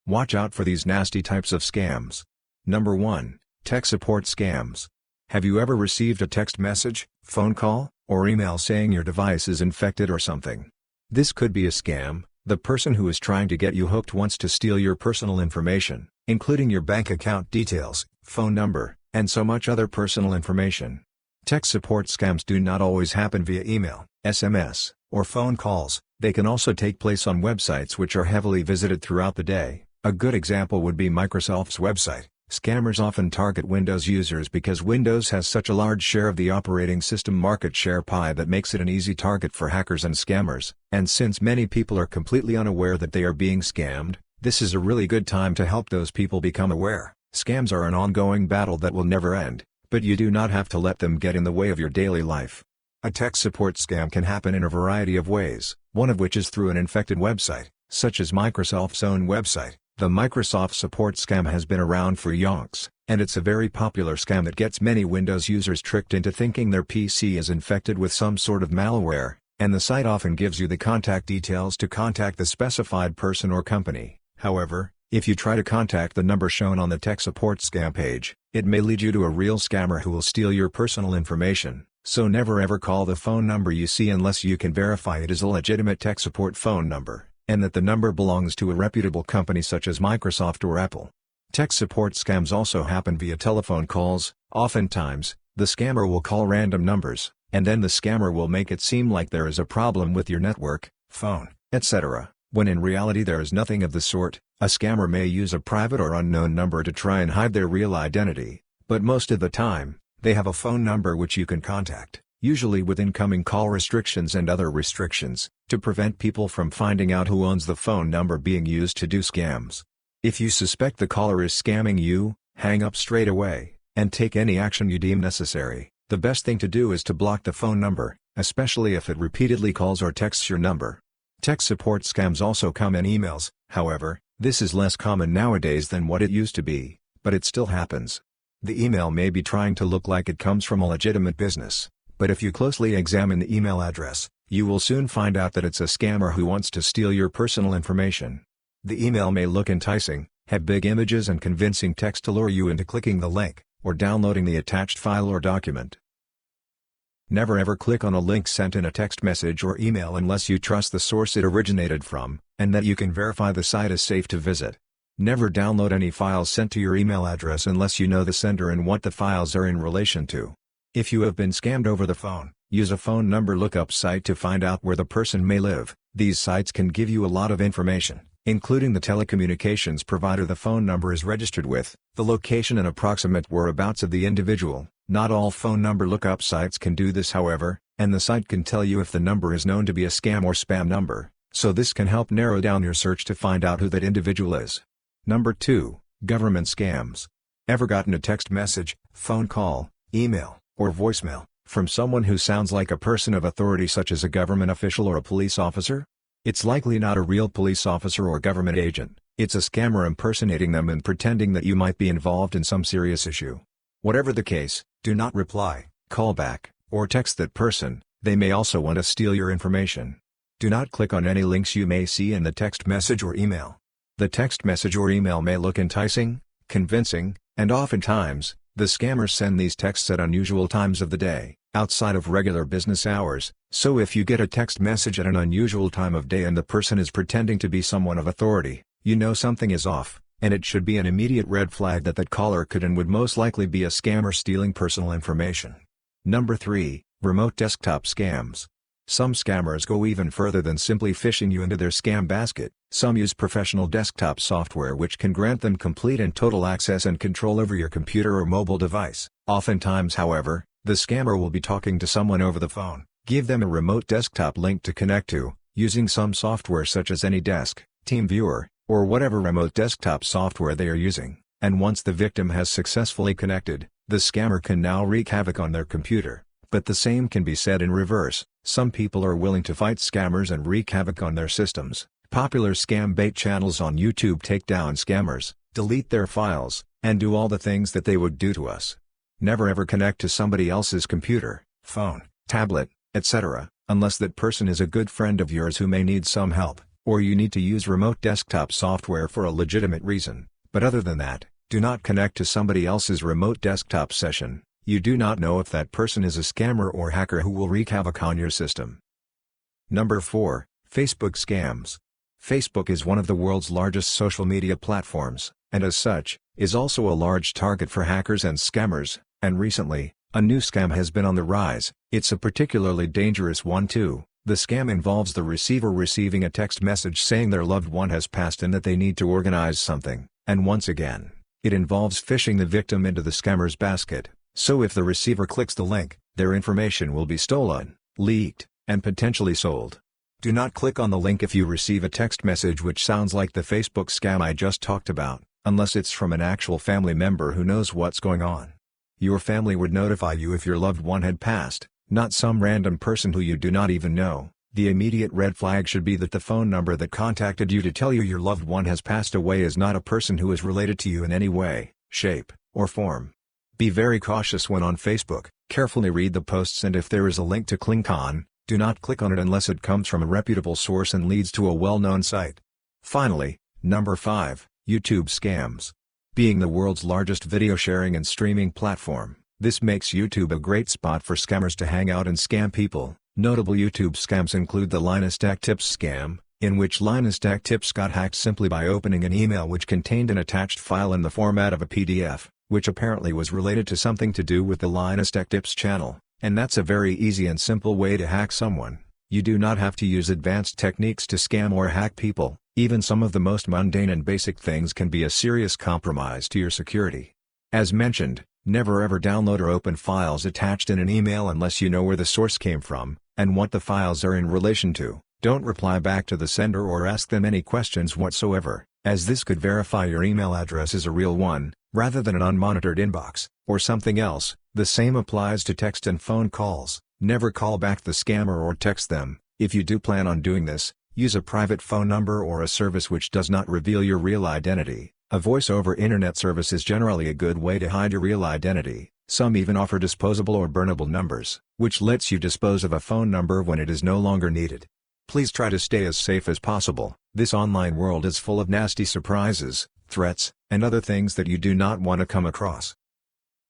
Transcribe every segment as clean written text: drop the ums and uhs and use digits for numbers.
Watch out for these nasty types of scams. Number 1. Tech support scams. Have you ever received a text message, phone call, or email saying your device is infected or something? This could be a scam. The person who is trying to get you hooked wants to steal your personal information, including your bank account details, phone number, and so much other personal information. Tech support scams do not always happen via email, SMS, or phone calls. They can also take place on websites which are heavily visited throughout the day. A good example would be Microsoft's website. Scammers often target Windows users because Windows has such a large share of the operating system market share pie that makes it an easy target for hackers and scammers. And since many people are completely unaware that they are being scammed, this is a really good time to help those people become aware. Scams are an ongoing battle that will never end, but you do not have to let them get in the way of your daily life. A tech support scam can happen in a variety of ways, one of which is through an infected website, such as Microsoft's own website. The Microsoft support scam has been around for yonks, and it's a very popular scam that gets many Windows users tricked into thinking their PC is infected with some sort of malware, and the site often gives you the contact details to contact the specified person or company. However, if you try to contact the number shown on the tech support scam page, it may lead you to a real scammer who will steal your personal information, so never ever call the phone number you see unless you can verify it is a legitimate tech support phone number, and that the number belongs to a reputable company such as Microsoft or Apple. Tech support scams also happen via telephone calls. Oftentimes, the scammer will call random numbers, and then the scammer will make it seem like there is a problem with your network, phone, etc., when in reality there is nothing of the sort. A scammer may use a private or unknown number to try and hide their real identity, but most of the time, they have a phone number which you can contact, usually with incoming call restrictions and other restrictions, to prevent people from finding out who owns the phone number being used to do scams. If you suspect the caller is scamming you, hang up straight away, and take any action you deem necessary. The best thing to do is to block the phone number, especially if it repeatedly calls or texts your number. Tech support scams also come in emails. However, this is less common nowadays than what it used to be, but it still happens. The email may be trying to look like it comes from a legitimate business, but if you closely examine the email address, you will soon find out that it's a scammer who wants to steal your personal information. The email may look enticing, have big images and convincing text to lure you into clicking the link, or downloading the attached file or document. Never ever click on a link sent in a text message or email unless you trust the source it originated from, and that you can verify the site is safe to visit. Never download any files sent to your email address unless you know the sender and what the files are in relation to. If you have been scammed over the phone, use a phone number lookup site to find out where the person may live. These sites can give you a lot of information, including the telecommunications provider the phone number is registered with, the location and approximate whereabouts of the individual. Not all phone number lookup sites can do this, however, and the site can tell you if the number is known to be a scam or spam number, so this can help narrow down your search to find out who that individual is. Number 2. Government scams. Ever gotten a text message, phone call, email, or voicemail from someone who sounds like a person of authority such as a government official or a police officer? It's likely not a real police officer or government agent. It's a scammer impersonating them and pretending that you might be involved in some serious issue. Whatever the case, do not reply, call back, or text that person. They may also want to steal your information. Do not click on any links you may see in the text message or email. The text message or email may look enticing, convincing, and oftentimes, the scammers send these texts at unusual times of the day, outside of regular business hours. So if you get a text message at an unusual time of day and the person is pretending to be someone of authority, you know something is off, and it should be an immediate red flag that caller could and would most likely be a scammer stealing personal information. Number 3. Remote desktop scams. Some scammers go even further than simply phishing you into their scam basket. Some use professional desktop software which can grant them complete and total access and control over your computer or mobile device. Oftentimes, however, the scammer will be talking to someone over the phone. Give them a remote desktop link to connect to, using some software such as AnyDesk, TeamViewer, or whatever remote desktop software they are using, and once the victim has successfully connected, the scammer can now wreak havoc on their computer. But the same can be said in reverse. Some people are willing to fight scammers and wreak havoc on their systems. Popular scam bait channels on YouTube take down scammers, delete their files, and do all the things that they would do to us. Never ever connect to somebody else's computer, phone, tablet, etc., unless that person is a good friend of yours who may need some help. or you need to use remote desktop software for a legitimate reason, but other than that, do not connect to somebody else's remote desktop session. You do not know if that person is a scammer or hacker who will wreak havoc on your system. Number 4. Facebook scams. Facebook is one of the world's largest social media platforms, and as such, is also a large target for hackers and scammers, and recently, a new scam has been on the rise. It's a particularly dangerous one too. The scam involves the receiver receiving a text message saying their loved one has passed and that they need to organize something, and once again, it involves phishing the victim into the scammer's basket. So if the receiver clicks the link, their information will be stolen, leaked, and potentially sold. Do not click on the link if you receive a text message which sounds like the Facebook scam I just talked about, unless it's from an actual family member who knows what's going on. Your family would notify you if your loved one had passed, not some random person who you do not even know. The immediate red flag should be that the phone number that contacted you to tell you your loved one has passed away is not a person who is related to you in any way, shape, or form. Be very cautious when on Facebook, carefully read the posts, and if there is a link to click on, do not click on it unless it comes from a reputable source and leads to a well-known site. Finally, number 5, YouTube scams. Being the world's largest video sharing and streaming platform, this makes YouTube a great spot for scammers to hang out and scam people. Notable YouTube scams include the Linus Tech Tips scam, in which Linus Tech Tips got hacked simply by opening an email which contained an attached file in the format of a PDF, which apparently was related to something to do with the Linus Tech Tips channel, and that's a very easy and simple way to hack someone. You do not have to use advanced techniques to scam or hack people. Even some of the most mundane and basic things can be a serious compromise to your security. As mentioned, never ever download or open files attached in an email unless you know where the source came from, and what the files are in relation to. Don't reply back to the sender or ask them any questions whatsoever, as this could verify your email address is a real one, rather than an unmonitored inbox, or something else. The same applies to text and phone calls. Never call back the scammer or text them. If you do plan on doing this, use a private phone number or a service which does not reveal your real identity. A voice-over internet service is generally a good way to hide your real identity. Some even offer disposable or burnable numbers, which lets you dispose of a phone number when it is no longer needed. Please try to stay as safe as possible. This online world is full of nasty surprises, threats, and other things that you do not want to come across.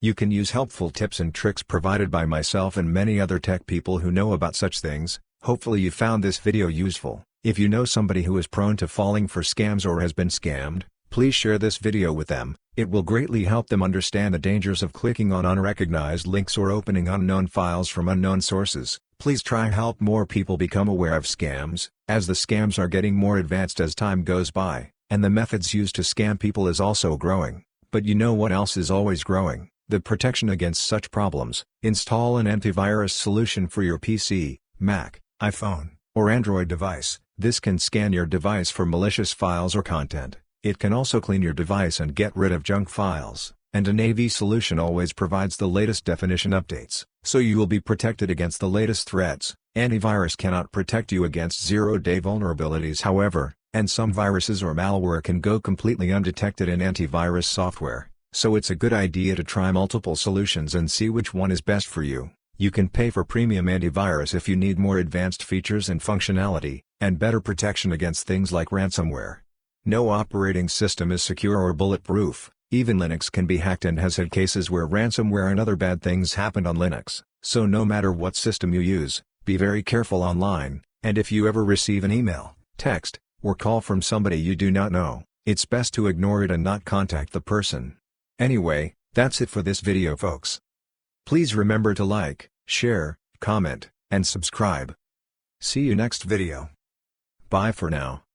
You can use helpful tips and tricks provided by myself and many other tech people who know about such things. Hopefully you found this video useful. If you know somebody who is prone to falling for scams or has been scammed, please share this video with them. It will greatly help them understand the dangers of clicking on unrecognized links or opening unknown files from unknown sources. Please try help more people become aware of scams, as the scams are getting more advanced as time goes by, and the methods used to scam people is also growing. But you know what else is always growing? The protection against such problems. Install an antivirus solution for your PC, Mac, iPhone, or Android device. This can scan your device for malicious files or content. It can also clean your device and get rid of junk files, and an AV solution always provides the latest definition updates, so you will be protected against the latest threats. Antivirus cannot protect you against zero-day vulnerabilities however, and some viruses or malware can go completely undetected in antivirus software, so it's a good idea to try multiple solutions and see which one is best for you. You can pay for premium antivirus if you need more advanced features and functionality, and better protection against things like ransomware. No operating system is secure or bulletproof. Even Linux can be hacked and has had cases where ransomware and other bad things happened on Linux. So no matter what system you use, be very careful online, and if you ever receive an email, text, or call from somebody you do not know, it's best to ignore it and not contact the person. Anyway, that's it for this video folks. Please remember to like, share, comment, and subscribe. See you next video. Bye for now.